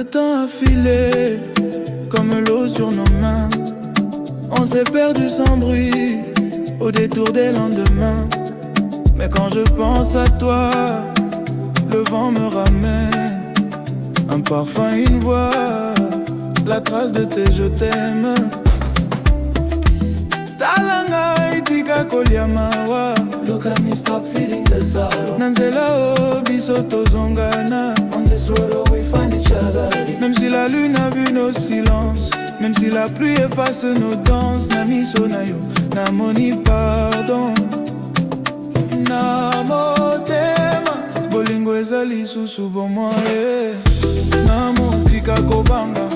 Le temps a filé comme l'eau sur nos mains. On s'est perdu sans bruit au détour des lendemains. Mais quand je pense à toi, le vent me ramène un parfum, une voix, la trace de tes je t'aime. Talanga itika koliamawa. Look at me, stop feeding the sorrow. Nanzela o biso tozongana. On this road oh, we find each other. Même si la lune a vu nos silences, même si la pluie efface nos danses, na miso na yo, na moni pardon. Na motema, bolingo ezali susu bomoi. Na motika kobanga,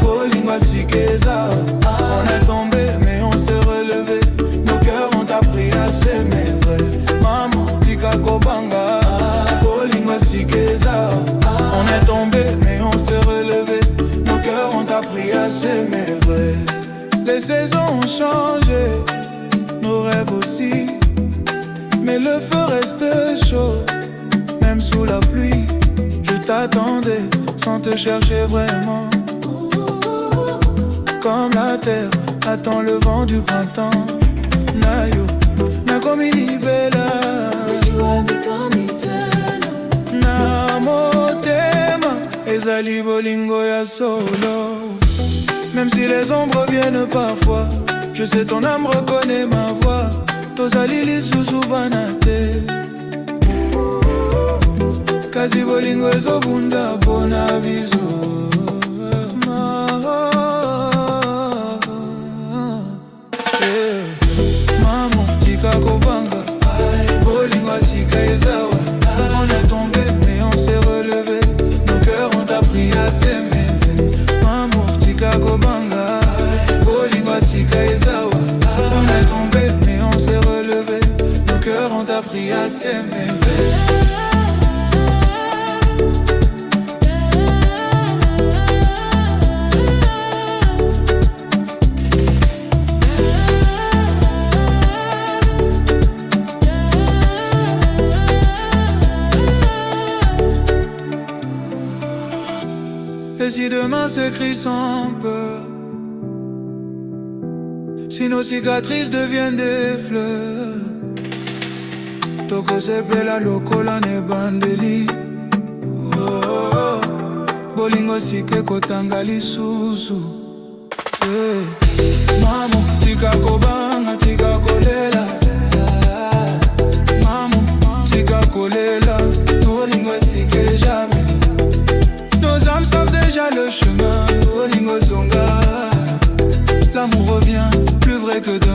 bolingo asikeza. On est tombé mais on s'est relevé, nos cœurs ont appris à s'aimer vrai. Maman tika kobanga, bolingo asikeza. On est tombé mais on s'est relevé, nos cœurs ont appris à s'aimer vrai. Les saisons ont changé, nos rêves aussi, mais le feu reste chaud, même sous la pluie. Je t'attendais sans te chercher vraiment, comme la terre attend le vent du printemps. Nayo, nakomini bella, With you I become eternal. na motema ezali bolingo ya solo. Même si les ombres viennent parfois, je sais ton âme reconnaît ma voix. Tozali lisusu bana te, kasi bolingo ezobunda mpona biso. Maman tika kobanga, bolingo asika ezawa. On est tombé mais on s'est relevé, nos cœurs ont appris à s'aimer. Maman tika kobanga, bolingo asika ezawa. On est tombé mais on s'est relevé, nos cœurs ont appris à s'aimer. Et si demain s'écrit sans peur, si nos cicatrices deviennent des fleurs, toko sepela lokola ne bandeli. Oh, oh, oh. Bolingo sike kotanga lisusu. Maman tika kobanga, tika kolela. Maman tika kolela, bolingo sike jamais. Nos âmes savent déjà le chemin, bolingo zonga. L'amour revient, plus vrai que de